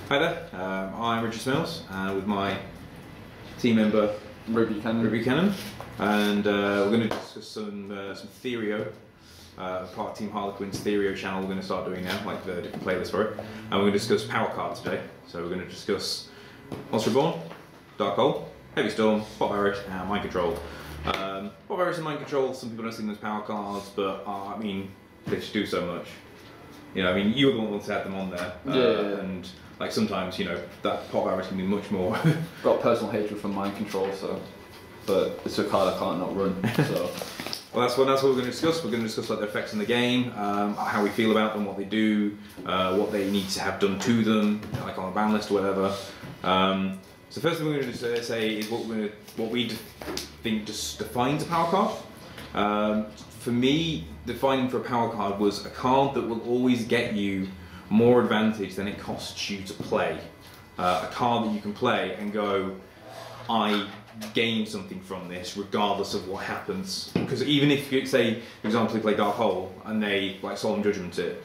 Hi there, I'm Richard Smells with my team member Ruby Cannon, and we're going to discuss some Theoryoh, part of Team Harlequin's Theoryoh channel. We're going to start doing now, like the different playlists for it, and we're going to discuss power cards today. So we're going to discuss Monster Reborn, Dark Hole, Heavy Storm, Pop Virus, and Mind Control. Pop Virus and Mind Control, some people don't see them as power cards, but I mean, they just do so much. You know, I mean, you were the one to add them on there, and like sometimes, you know, that Pop Virus can be much more. Got personal hatred for Mind Control, so, but it's a card I can't not run. So, well, that's what we're going to discuss. We're going to discuss like their effects in the game, how we feel about them, what they do, what they need to have done to them, like on a ban list or whatever. So first thing we're going to say is what we think just defines a power card. For me, defining for a power card was a card that will always get you more advantage than it costs you to play. A card that you can play and go, I gain something from this regardless of what happens. Because even if you say, for example, you play Dark Hole and they like Solemn Judgment it,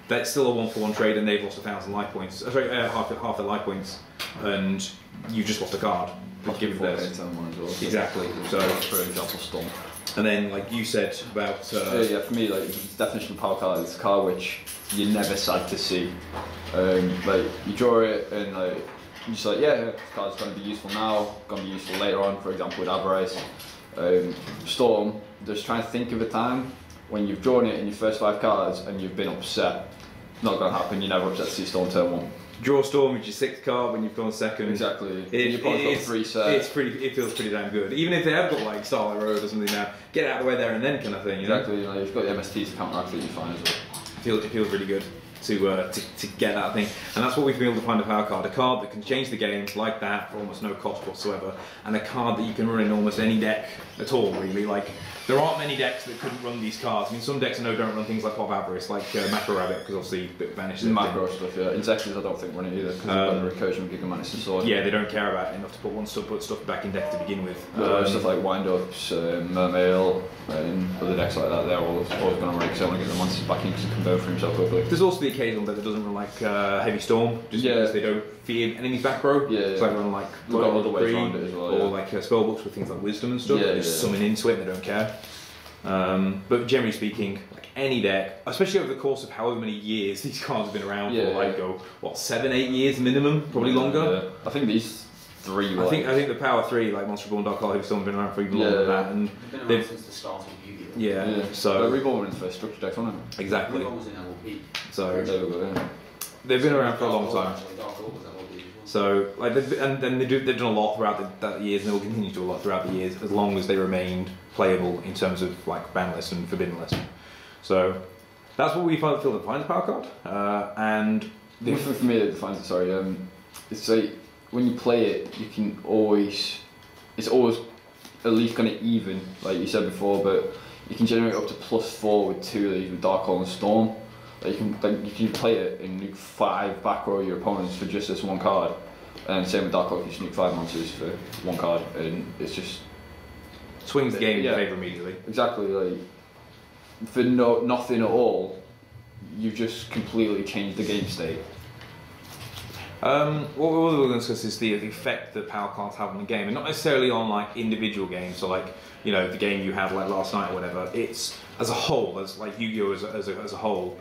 that's still a 1-for-1 trade and they've lost 1,000 life points. Sorry, half their life points, and you've just lost a card. Given theirs. Exactly. So, for example, Storm. And then, like you said about yeah, for me, like the definition of power card is a card which you're never sad to see. Like you draw it and like you're just like, yeah, this card's going to be useful now, going to be useful later on. For example, with Avarice, Storm. Just trying to think of a time when you've drawn it in your first 5 cards and you've been upset. Not going to happen. You're never upset to see Storm turn 1. Draw Storm with your 6th card when you've gone second. Exactly. You've got 3 sets. It feels pretty damn good. Even if they have got like Starlight Road or something now, get out of the way there and then kind of thing. You know? Exactly. You know, you've got the MSTs to counteract it, you're fine as well. It feels really good to get that thing, and that's what we feel to find a power card. A card that can change the game like that for almost no cost whatsoever, and a card that you can run in almost any deck at all, really. Like, there aren't many decks that couldn't run these cards. I mean, some decks I know don't run things like Pop Avarice, like Macro Rabbit, because obviously it vanishes. Macro stuff, yeah. Insections I don't think run it either, because of the recursion of Gigamantis and Sword. Yeah, they don't care about it enough to put stuff back in deck to begin with. Stuff like Wind-Ups, Mermail, and other decks like that, they're always going to run it, because they want to get the monsters back in because he can convert for himself quickly. There's also the occasional deck that doesn't run like Heavy Storm, just because they don't fear enemies back row. Yeah, so they run like we've got other ways around it as well, or like spell books with things like Wisdom and stuff. They just summon into it and they don't care. But generally speaking, like any deck, especially over the course of however many years these cards have been around for, like what 7-8 years minimum, probably longer. Yeah. I think these 3. I think the Power 3, like Monster Reborn, Dark Hole, have still been around for even longer than that, and they've been around since the start of Yu-Gi-Oh. Yeah. So Reborn was in the first structure decks, wasn't it? Exactly. Reborn was in LP. So there we go, yeah. They've been around for a long time. So like they've done a lot throughout the years, and they will continue to do a lot throughout the years as long as they remained playable in terms of like ban list and forbidden list. So that's what we feel defines a power card. And one thing for me that defines it, sorry, it's like when you play it, you can always, it's always at least kind of even, like you said before, but you can generate up to +4 with 2 of these with Dark Hole and Storm. Like you can play it and nuke 5 back row your opponents for just this 1 card, and same with Dark Hole, you just nuke 5 monsters for 1 card, and it's just swings the game in your favour immediately. Exactly, like for nothing at all, you've just completely changed the game state. What we're going to discuss is the effect that power cards have on the game, and not necessarily on like individual games. So like, you know, the game you had like last night or whatever. It's as a whole, as like Yu-Gi-Oh as a whole.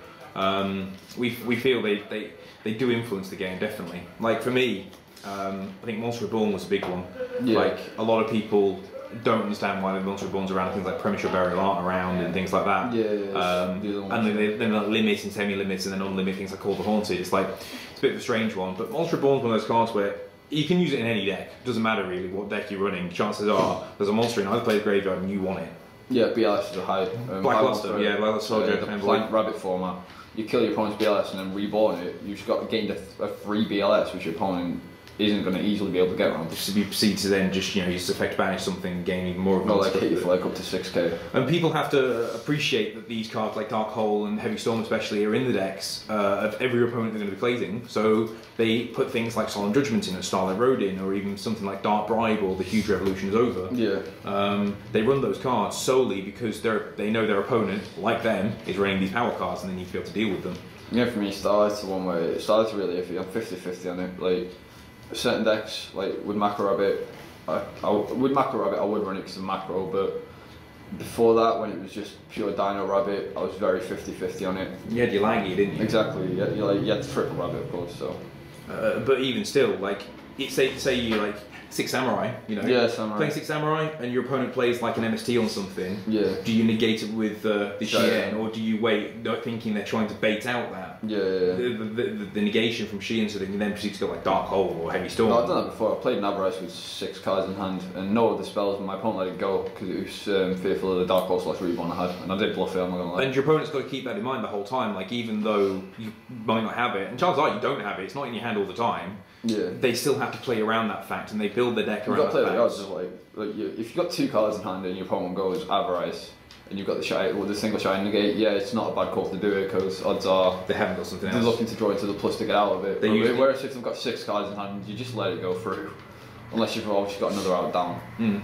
We feel they do influence the game, definitely. Like for me, I think Monster Reborn was a big one. Yeah. Like a lot of people don't understand why the Monster Reborn's around, things like Premature Burial aren't around and things like that. And then they limit and semi-limits and then unlimit things like Call the Haunted. It's like, it's a bit of a strange one, but Monster Reborn's one of those cards where you can use it in any deck. It doesn't matter really what deck you're running. Chances are there's a monster in either player's graveyard and you want it. Yeah, BLS is a high. Blackluster, yeah, Blackluster Soldier. The Plant Rabbit format. You kill your opponent's BLS and then reborn it. You've just got gained a free BLS, which your opponent isn't going to easily be able to get around. You proceed to then just, you know, use effect banish something and gain even more. Well, like hit you for like up to 6k. And people have to appreciate that these cards like Dark Hole and Heavy Storm especially are in the decks of every opponent they're going to be placing. So they put things like Solemn Judgment in, or Starlight Road in, or even something like Dark Bribe or The Huge Revolution is Over. Yeah. They run those cards solely because they know their opponent, like them, is running these power cards and they need to be able to deal with them. Yeah, for me, Starlight's the one where Starlight's really iffy. I'm 50-50 on it. Like certain decks, like with Macro Rabbit, with Macro Rabbit I would run it because of Macro, but before that, when it was just pure Dino Rabbit, I was very 50-50 on it. You had your Langy, didn't you? Exactly. You had the Triple Rabbit, of course. So. But even still, like, say you like 6 Samurai, you know, Yeah, Samurai. playing 6 Samurai, and your opponent plays like an MST on something. Yeah. Do you negate it with the Cheyenne. Cheyenne, or do you wait, not thinking they're trying to bait out that? Yeah. The negation from Cheyenne, so that you then proceed to go like Dark Hole or Heavy Storm. No, I've done that before. I played Navarice with 6 cards in hand, and no other spells, and my opponent let it go because it was fearful of the Dark Hole / Reborn I had, and I did bluff it. I'm not gonna lie. And your opponent's got to keep that in mind the whole time. Like, even though you might not have it, and chances are you don't have it, it's not in your hand all the time. Yeah. They still have to play around that fact, and they build their deck You've around got to play that the odds fact. of if you've got 2 cards in hand and your opponent goes Avarice, and you've got the single shy negate, yeah, it's not a bad call to do it because odds are They haven't got something they're else. looking to draw into the plus to get out of it. They usually- Whereas if they've got 6 cards in hand, you just let it go through, unless you've obviously got another out down. Mm.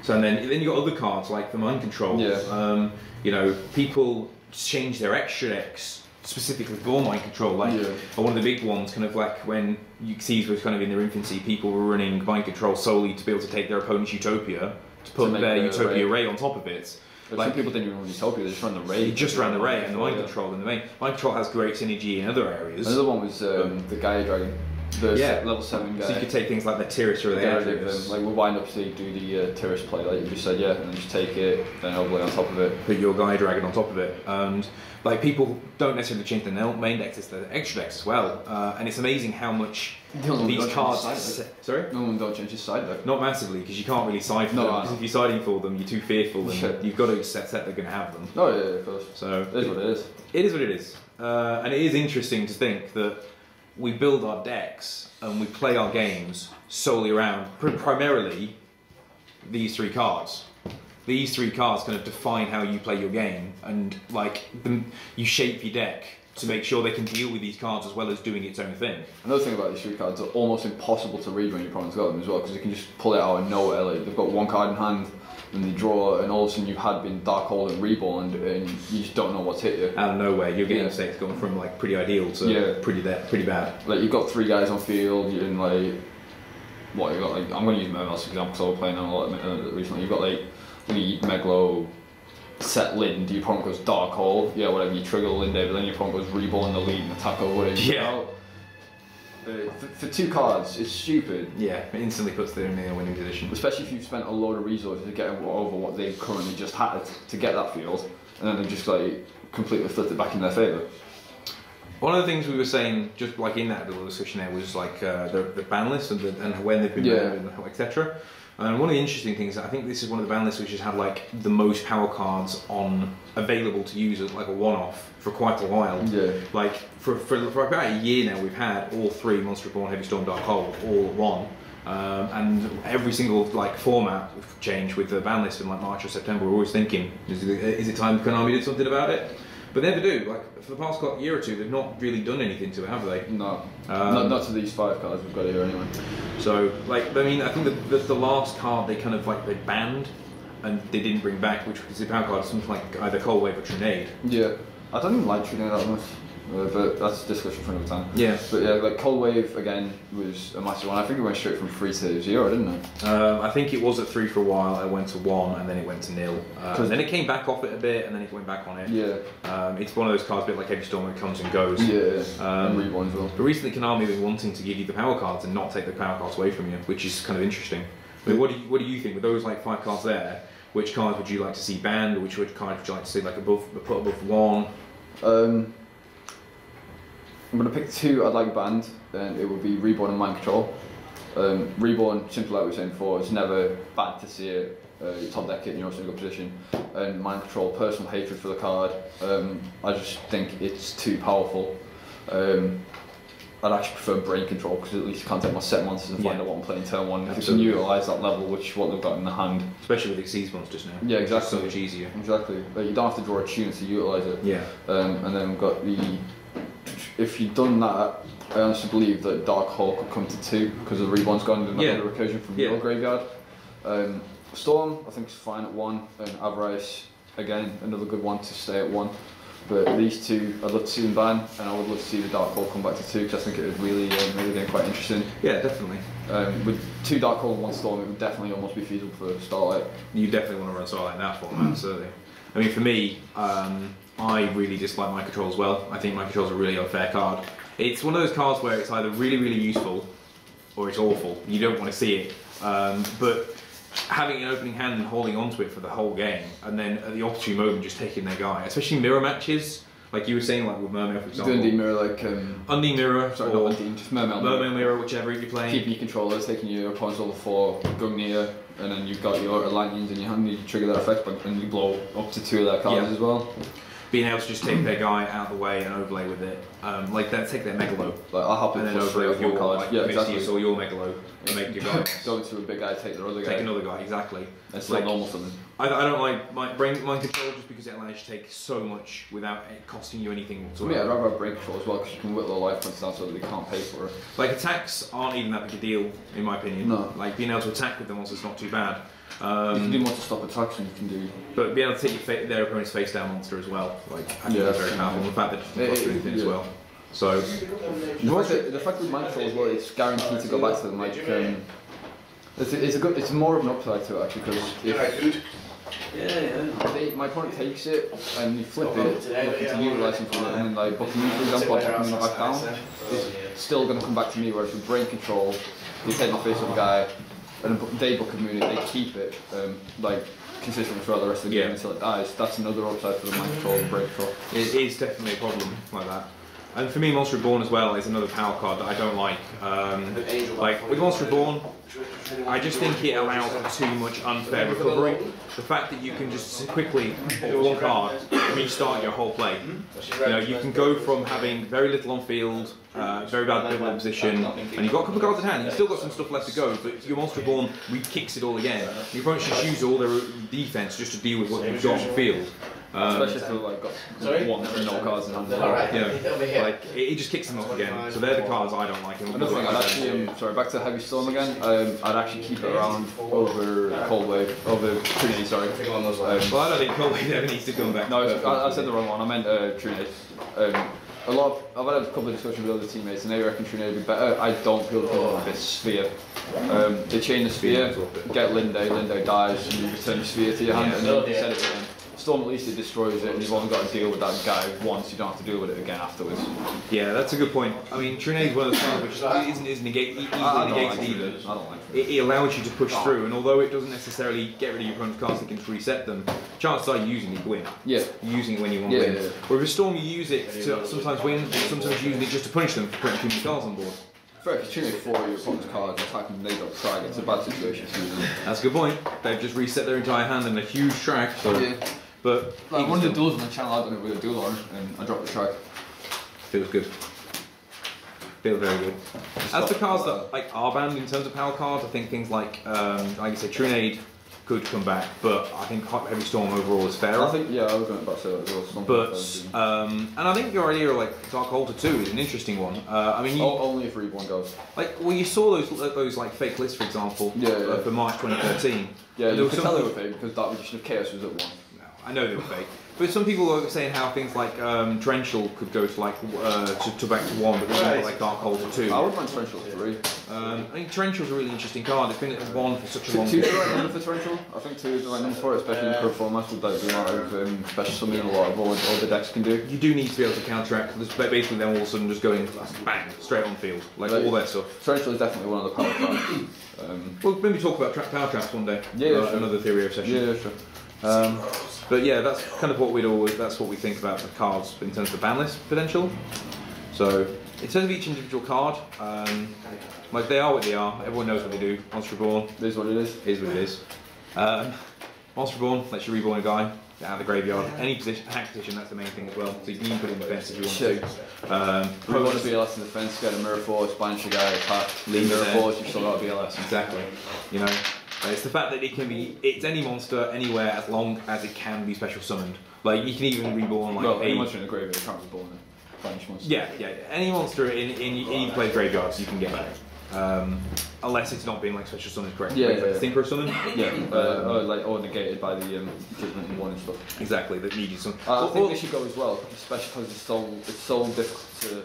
So and then you got other cards like the Mind Control. Yeah. You know, people change their extra decks specifically for Mind Control. Like one of the big ones, kind of like when Xyz was kind of in their infancy, people were running Mind Control solely to be able to take their opponent's Utopia to put their Utopia Ray on top of it. Like, some people didn't even run Utopia, they just ran the Ray. They just ran the Ray and the Mind Control and the main. Mind Control has great synergy in other areas. Another one was the Gaia Dragon. The level 7 guy. So you could take things like the Tiris or the Adrius. Like we'll wind up to do the Tiris play, like you just said, and then just take it, then overlay on top of it. Put your Gaia Dragon on top of it. And like people don't necessarily change their main decks, it's their extra decks as well. And it's amazing how much these cards. Sorry? No one don't change his side deck. Not massively, because you can't really side for them. Because if you're siding for them, you're too fearful, and you've got to accept that they're going to have them. Oh yeah, of course. So it is what it is. It is what it is. And it is interesting to think that we build our decks and we play our games solely around primarily these 3 cards. These 3 cards kind of define how you play your game, and like you shape your deck to make sure they can deal with these cards as well as doing its own thing. Another thing about these 3 cards, they're almost impossible to read when your opponent's got them as well, because you can just pull it out of nowhere. Like they've got 1 card in hand, and they draw, and all of a sudden you've had been Dark Hole and Reborn, and you just don't know what's hit you. Out of nowhere, your game state's gone from like pretty ideal to pretty bad. Like you've got 3 guys on field, you're in like what you got. Like I'm going to use Mermail as an example because I was playing on a lot recently. You've got like Meglo, set Lind, your opponent goes Dark Hole, whatever, you trigger Lind, but then your opponent goes Reborn the lead and attack over it. Yeah. For 2 cards, it's stupid. Yeah, it instantly puts them in a winning position. Especially if you've spent a load of resources to get over what they've currently just had to get that field, and then they've just like completely flipped it back in their favour. One of the things we were saying, just like in that little discussion there, was like the ban list and when they've been banned and etc. And one of the interesting things, I think this is one of the ban lists which has had like the most power cards on available to use as like a one-off for quite a while. Yeah. Like for about a year now, we've had all 3 Monster Reborn, Heavy Storm, Dark Hole all at one. And every single like format change with the ban list in like March or September, we're always thinking, is it time Konami did something about it? But they never do. Like for the past year or 2, they've not really done anything to it, have they? No, not to these 5 cards we've got here anyway. So, like, I mean, I think the last card they kind of like they banned and they didn't bring back, which was the power card, something like either Cold Wave or Trinade. Yeah, I don't even like Trinade that much. But that's a discussion for another time. Yeah. But yeah, like Cold Wave again was a massive one. I think it went straight from 3 to 0, didn't it? I think it was at 3 for a while. It went to 1, and then it went to 0. And then it came back off it a bit, and then it went back on it. Yeah. It's one of those cards, a bit like Heavy Storm, it comes and goes. Yeah. And Reborn as well. But recently, Konami have been wanting to give you the power cards and not take the power cards away from you, which is kind of interesting. I mean, what do you think with those like 5 cards there? Which cards would you like to see banned, or which cards would you like to see like put above 1? I'm going to pick 2 I'd like banned, and it would be Reborn and Mind Control. Reborn, simply like we were saying before, it's never bad to see it. You top deck it and you're also in a good position. And Mind Control, personal hatred for the card. I just think it's too powerful. I'd actually prefer Brain Control because at least you can't take my set monsters and find out what I'm playing turn 1. If you can utilise that level, which is what they've got in the hand. Especially with Xyz monsters now. Yeah, exactly. It's so much easier. Exactly. Like, you don't have to draw a tune to utilise it. Yeah. And then we've got the... If you'd done that, I honestly believe that Dark Hole could come to 2 because the Reborn's gone into another recursion from your graveyard. Storm, I think, is fine at 1, and Avarice, again, another good one to stay at 1. But these two, I'd love to see them ban, and I would love to see the Dark Hole come back to 2 because I think it would really get quite interesting. Yeah, definitely. With 2 Dark Hole and 1 Storm, it would definitely almost be feasible for Starlight. You definitely want to run Starlight in that format, absolutely. I mean, for me, I really dislike my control as well. I think my control's a really unfair card. It's one of those cards where it's either really, really useful or it's awful. You don't want to see it. But having an opening hand and holding onto it for the whole game, and then at the opportune moment just taking their guy, especially mirror matches, like you were saying, like with Mermail for example. Undine Mirror, like Undine Mirror, sorry, not Undine, just Mermail. Mermail Mirror, whichever you're playing. Keeping your controllers, taking your opponent's level 4, going near, and then you've got your Atlanteans in your hand, you trigger that effect, and you blow up to 2 of their cards as well. Being able to just take their guy out of the way and overlay with it, like that, take their Megalo, like I'll help and then overlay with your like, Misty or your Megalo, and make your guy. Go into a big guy, take their other guy. Take another guy, exactly. It's like normal something. I don't like mind control just because it allows you to take so much without it costing you anything whatsoever. Yeah, I'd rather have brain control as well because you can whittle life points down so that they can't pay for it. Like attacks aren't even that big a deal in my opinion. No. Like being able to attack with them also is not too bad. You can do more to stop attacks than you can do. But being able to take their opponent's face down monster as well, like I think that's very powerful. The fact that it doesn't cost you anything as well. So the fact with mind control as well, it's guaranteed to go back to them. Like it's more of an upside to it actually because if my opponent takes it and you flip it, looking to utilise him from it, and then like booking me for example, I put him back down, it's still going to come back to me. Whereas with brain control, you take the face of the guy. And they book a moon, they keep it like consistently throughout the rest of the game until it dies. That's another upside for the mind control and break control. It is definitely a problem like that. And for me, Monster Reborn as well is another power card that I don't like. Like with Monster Reborn, I just think it allows for too much unfair recovery. The fact that you can just quickly, with 1 card, restart your whole play. You know, you can go from having very little on field, very bad build position, and you've got a couple of cards in hand, you've still got some stuff left to go, but your Monster Reborn re-kicks it all again. Your opponent just use all their defense just to deal with what you've got on field. Especially if they've like got 1 and no cards in hand. Yeah, like it just kicks them off again. So they're the cards I don't like. Another thing, I'd actually, sorry, back to Heavy Storm again. I'd actually keep it around over Cold Wave, over Trinity. Sorry. Well, I don't think Cold Wave ever needs to come back. No, I said the wrong one. I meant Trinity. I've had a couple of discussions with other teammates, and they reckon Trinity would be better. I don't feel the this sphere. They chain the sphere, get Linde dies, and you return the sphere to your hand, and then you can set it again. Storm at least it destroys it, and you've only got to deal with that guy once. You don't have to deal with it again afterwards. Yeah, that's a good point. I mean, Trinity is one of those cards which isn't easily negated either. I don't like it allows you to push through, and although it doesn't necessarily get rid of your opponent's cards, it can just reset them. Chances are using it win. Yeah. You're using it when you want to win. Yeah. Or with Storm, you use it to sometimes win, sometimes using it just to punish them for putting too many cards on board. Fair, if you Trinity 4 of your opponent's cards, attacking and they don't try, it's a bad situation to use them. That's a good point. They've just reset their entire hand in a huge track. So. Yeah. But like one of the duels on the channel, I done it with a duel on, and I dropped the track. Feels good. Feels very good. As for cards that like are banned in terms of power cards, I think things like I said, Trinade could come back, but I think Heavy Storm overall is fairer. I think I was going to say that as well. But and I think your idea of like Dark Altar 2 is an interesting one. I mean, only if Reborn goes. Like, well, you saw those like fake lists, for example, for March 2013. Yeah, you could tell they were fake because Dark Magician of Chaos was at 1. I know they were fake. But some people were saying how things like Torrential could go to like to back to 1, but then like Dark Altar 2. I would mind Torrential 3. I think Torrential's a really interesting card. It's been at 1 for such a long time. 2 is the right number for Torrential. I think 2 is the right number for it, especially in pro formats with like, the amount of special summon and a lot of all the decks can do. You do need to be able to counteract. Basically, them all of a sudden just going bang straight on field, like all their stuff. Torrential is definitely one of the power cards. We'll maybe talk about power traps one day. Sure. Another Theoryoh session. Yeah, sure. But yeah, that's kind of what that's what we think about the cards in terms of the ban list potential. So in terms of each individual card, like they are what they are. Everyone knows what they do. Monster Reborn is what it is. Is what it is. Monster Reborn lets you reborn a guy out of the graveyard. Any position, attack position, that's the main thing as well. So you can put it in defense if you want to. You want to BLS in defense, get a mirror force, banish a guy, attack, leave mirror force, you've still got a BLS. Exactly. You know. It's the fact that it can be, it's any monster anywhere as long as it can be special summoned. Like you can even reborn like any monster in the graveyard can't reborn it. Banish monster. Yeah. Any monster in either play graveyards you can get back. unless it's not being like special summoned correctly. Yeah, like yeah, the yeah. synchro summon. Or negated by the judgment in one and stuff. Exactly, that need you some. I think they should go as well, especially because it's so difficult to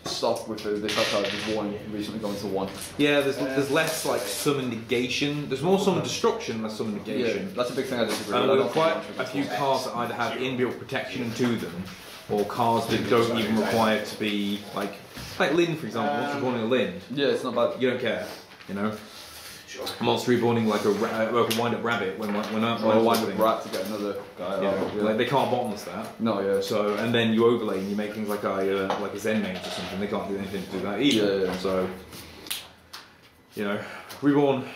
stop with the fact that there's one recently going to one. Yeah, there's less like summon negation. There's more summon destruction, less summon negation. Yeah, that's a big thing I disagree with. There are quite a few cards that either have inbuilt protection to them, or cards that don't even require to be like Lynn, for example. Once you're born a Lynn, yeah, it's not bad. you don't care, you know. Monster reborning like a wind-up rabbit when Or a wind-up rat to get another guy. Yeah, like they can't bottomless that. No, yeah. So and then you overlay and you make things like a Zen mage or something. They can't do anything to do that either. Yeah, yeah. So you know, reborn,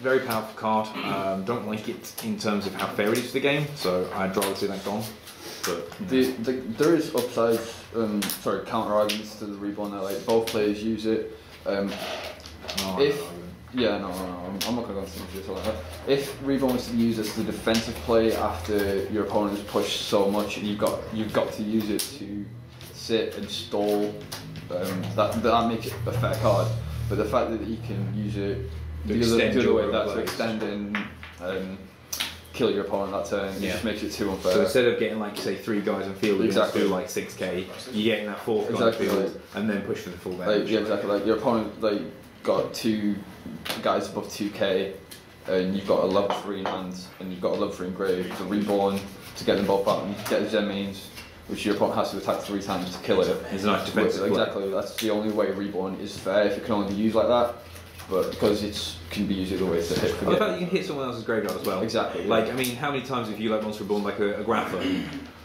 very powerful card. Don't like it in terms of how fair it is to the game. So I'd rather see that gone. But there is upsides. Counter arguments to the reborn. That like both players use it. Yeah, no, I'm not going to go into this like that. If Reborn was to be used as the defensive play after your opponent has pushed so much, you've got to use it to sit and stall. That makes it a fair card. But the fact that you can use it the other way, that to extend and kill your opponent that turn, it just makes it too unfair. So instead of getting like say 3 guys on field, exactly. you do like 6k. You're getting that 4th guy on field and then push for the full damage. Yeah, exactly. Like your opponent got 2 guys above 2k, and you've got a level 3 in hand, and you've got a level 3 in grave. The reborn to get them both out, and you get the Zen mains, which your opponent has to attack 3 times to kill it. It's a nice defensive play. Exactly. That's the only way reborn is fair if it can only be used like that. But because it can be used either way to hit. The fact that you can hit someone else's graveyard as well. Exactly. Yeah. Like I mean, how many times have you like Monster Reborn like a Grapher?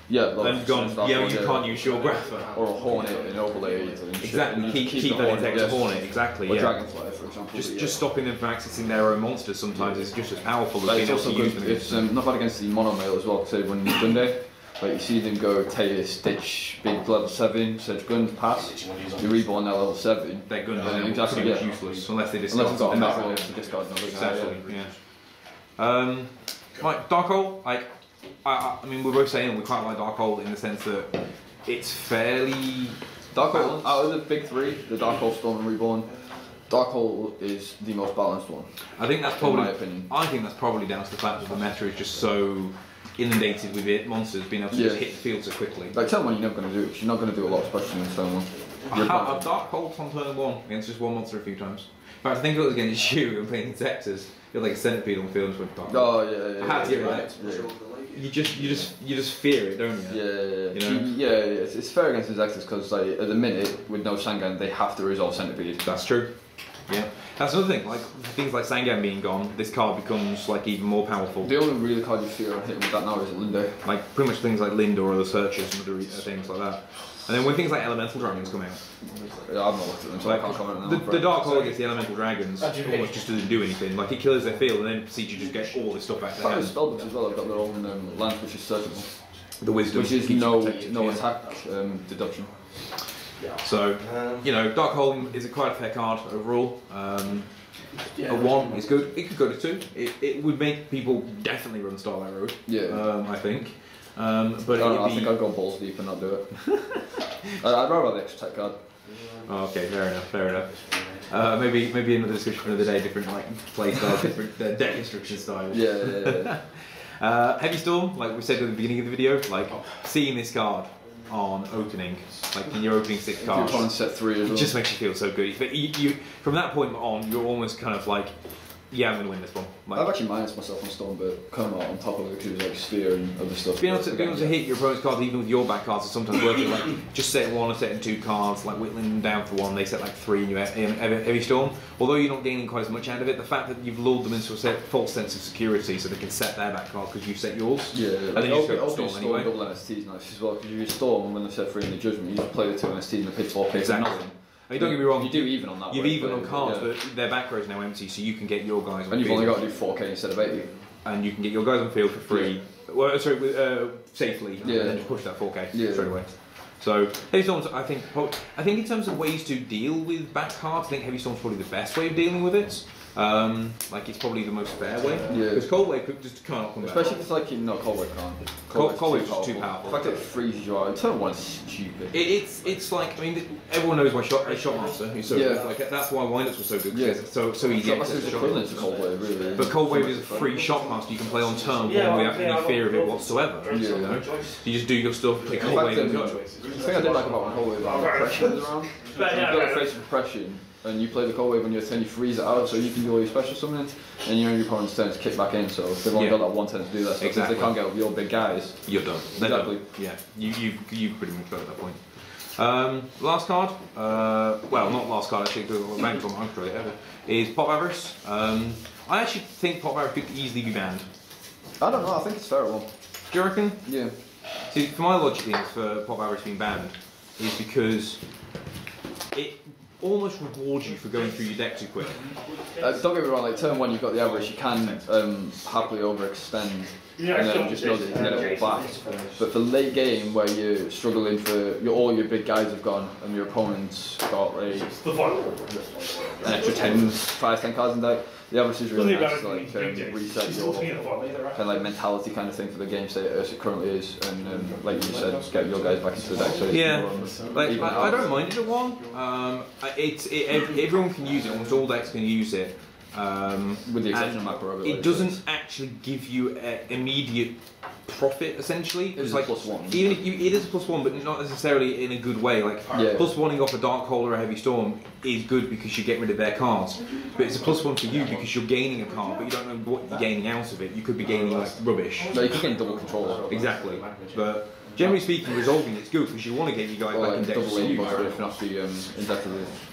Yeah, and gone, you can't use your Grapher. Or a Hornet and overlay it. And exactly, keep that in text Hornet, exactly, or yeah. Dragonfly, for example. Just stopping them from accessing their own monsters sometimes is just as powerful as like being able to use them. It's not bad against the mono mail as well, so when you Gunday, like you see them go Taylor, Stitch, big level 7, Sedge Guns, pass, you reborn now level 7. Their Guns are exactly useless unless they discard. Unless they've got a metal to discard them. Exactly, yeah. Right, Darkhold, I mean, we're both saying we quite like Darkhold in the sense that it's fairly Darkhold, out of the big 3, the Darkhold, Storm and Reborn, Darkhold is the most balanced one. I think that's probably, in my opinion. I think that's probably down to the fact that the meta is just so inundated with it, monsters being able to just hit the field so quickly. Like turn 1 you're never going to do it, because you're not going to do a lot of special in turn 1. I've Darkhold on turn 1 against just one monster a few times. In fact, I think it was against you and playing Insectors. You're like a centipede on field with Darkhold. Oh yeah. I had to get rid of that. You just fear it, don't you? Yeah. You know? Yeah, it's fair against Insectors because like at the minute with no Sangan they have to resolve Centipede. That's true. Yeah. That's another thing, like things like Sangan being gone, this card becomes like even more powerful. The only real card you fear on hitting with that now is Linde. Like pretty much things like Lind or other searchers and other things like that. And then when things like Elemental Dragons come out, I've not looked at them, so I can't comment on that. The Darkhold against the Elemental Dragons almost just doesn't do anything. Like it kills their field and then proceeds to just get all this stuff back to their hand. Spellbooks as well, I've got their own land which is searchable. The Wisdom. Which is no attack deduction. So, you know, Darkhold is quite a fair card overall. A 1 is good. It could go to 2. It would make people definitely run Starlight Road. Yeah. I think. But I think I'd go balls deep and not do it. I'd rather have the extra tech card. Oh, okay, fair enough. Maybe another discussion for another day. Different like play styles, different deck construction styles. Yeah. Heavy Storm, like we said at the beginning of the video, like seeing this card on opening, like in your opening 6 cards, you're on set 3 as well. It just makes you feel so good. But you from that point on, you're almost kind of like, yeah, I'm going to win this one. Like, I've actually minus myself on Storm, but come out on top of it because it was like Sphere and other stuff. Being able to hit your opponent's cards even with your back cards is sometimes worth it. Like just set 1 or setting 2 cards, like whittling them down for 1, they set like 3 in your Heavy Storm. Although you're not gaining quite as much out of it, the fact that you've lulled them into a false sense of security so they can set their back card because you've set yours. Yeah. And then you just go Storm anyway. Double NST is nice as well because you Storm when they set 3 in the Judgment, you just play the 2 NST in the pit 4 pit. Exactly. I mean, don't get me wrong. You do even on that. You've even on cards, but their back row is now empty, so you can get your guys on and you've field. only got to do 4k instead of 80. And you can get your guys on field for free. Yeah. Well, sorry, safely. Yeah. And then just push that 4k straight away. So Heavy Storms, I think in terms of ways to deal with back cards, I think Heavy Storm's probably the best way of dealing with it. Like it's probably the most fair way. Yeah. Because cold wave just can't come back. Especially if it's like cold wave can't. Cold wave's just too powerful. The fact that it freezes you out. Turn 1 is stupid. It's like, I mean, everyone knows why Shotmaster is so good. Like that's why windups were so good. Yeah. It's so easy. Shotmaster is equivalent to cold wave, really. But cold wave is a free Shotmaster you can play on turn 1 without any fear of it whatsoever. Yeah. You know? You just do your stuff, play cold wave and go. The thing I did like about when cold wave was oppression was around. You've got a face of oppression. And you play the cold wave on your turn, you freeze it out, so you can do all your special summonings, and your opponent's turn is kick back in. So they've only got that one turn to do that. So exactly. If they can't get up your big guys, you're done. Exactly. Yeah, you pretty much got at that point. Last card, well, not last card actually, because I'm going to control it ever, is Pop Avarice. I actually think Pop Avarice could easily be banned. I don't know. I think it's fair one. Do you reckon? Yeah. See, for my logic is for Pop Avarice being banned is because it almost rewards you for going through your deck too quick. Don't get me wrong, like turn 1 you've got the average, you can happily overextend and then just know that you can get it all back. But for late game where you're struggling for, all your big guys have gone and your opponent's got like an extra 5-10 cards in deck, the average is really nice to like reset your kind of like mentality kind of thing for the game state as it currently is, and like you said, get your guys back into the deck. So yeah, like I don't mind it at 1. Everyone can use it. Almost all decks can use it. With the exception of macro. It doesn't actually give you immediate profit. Essentially, it's like +1. Even if it is a +1, but not necessarily in a good way. Like +1ing off a Dark Hole or a Heavy Storm is good because you get rid of their cards, but it's a +1 for you because you're gaining a card, but you don't know what you're gaining out of it. You could be gaining like rubbish. No, you could gain double control. Exactly, but generally speaking, resolving it's good because you want to get your guys back in deck. Double lane buster if you're not be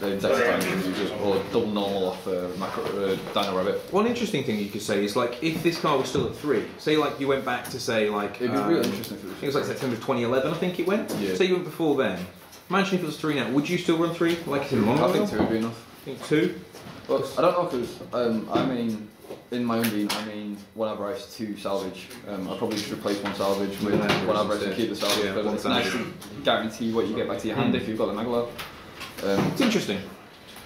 indexed or double normal off Dino Rabbit. One interesting thing you could say is like if this card was still at 3, say like you went back to say like it'd be really interesting. It was like September 2011, I think it went. Yeah. Say you went before then. Imagine if it was 3 now. Would you still run 3 like in long? I think 2 would be enough. I think 2. Well, I don't know because I mean. In my own being, I mean, whenever I have 2 salvage, I probably just replace 1 salvage with whenever I keep the salvage. Yeah, but it's nice to guarantee what you get back to your hand if you've got the Megalo. It's interesting.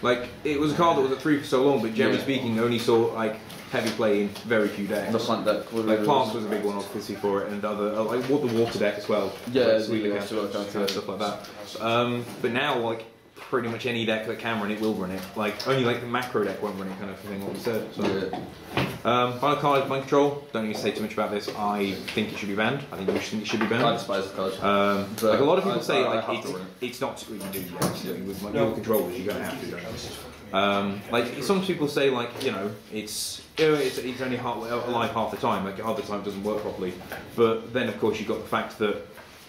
Like, it was a card that was at 3 for so long, but generally speaking, only saw like heavy play in very few decks. The plant deck. Like plants was a big one, obviously, for it, and other like the water deck as well. Yeah, like, stuff like that. But now, like, pretty much any deck that can run it will run it. Like only like the macro deck won't run it, kind of thing. What we said. So, final card, Mind Control. Don't need to say too much about this. I think it should be banned. I think you think it should be banned. I despise the card. Like a lot of people say, like it's not. You do absolutely with your controllers. You're gonna have to. Like some people say, like it's only alive half the time. Like half the time it doesn't work properly. But then of course you've got the fact that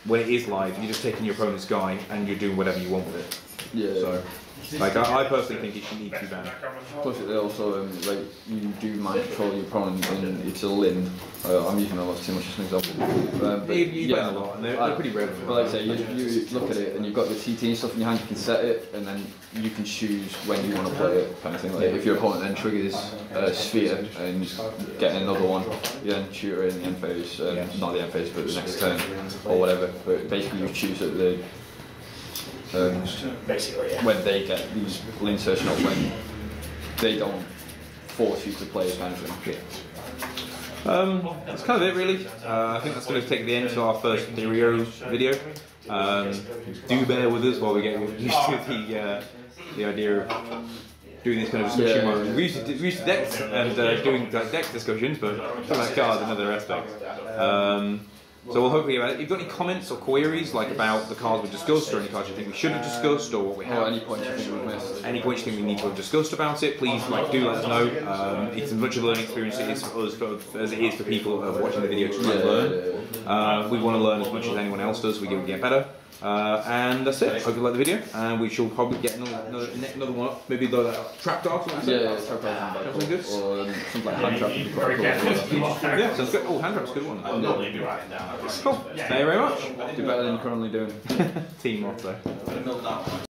when it is live, you're just taking your opponent's guy and you're doing whatever you want with it. Yeah. So, like, I personally think it should need to be banned. Plus, it also like you do mind control your opponent, and it's a Lind. I'm using a lot too much as an example. But you ban a lot, and they're pretty rare. But like I say, you look at it, and you've got the TT and stuff in your hand. You can set it, and then you can choose when you want to play it, kind of thing. Like if your opponent then triggers Sphere and get another one, you then shoot her in the end phase, not the end phase, but the next turn or whatever. But basically, you choose at the. When they get these link insertion up, when they don't force you to play kind of thing. That's kind of it really. I think that's going to take the end to our first Theoryoh video. Do bear with us while we get used to the idea of doing this kind of discussion. Where we used to decks and doing like deck discussions, but talking about cards another aspect. So we'll hopefully, if you've got any comments or queries like about the cards we discussed, or any cards you think we should have discussed, or what we have, any points you think we've missed, any points you think we need to have discussed about it, please do let us know. It's as much a learning experience it is for us as it is for people watching the video to learn. We want to learn as much as anyone else does. We can get better. And that's it. Hope you like the video, and we shall probably get another one up. Maybe the trap dart. Yeah, trap dart. Something good. Or something like hand trap. Yeah, sounds good. Oh, hand trap's a good one. Cool. Thank you very much. Do better than you're currently doing. Team motto.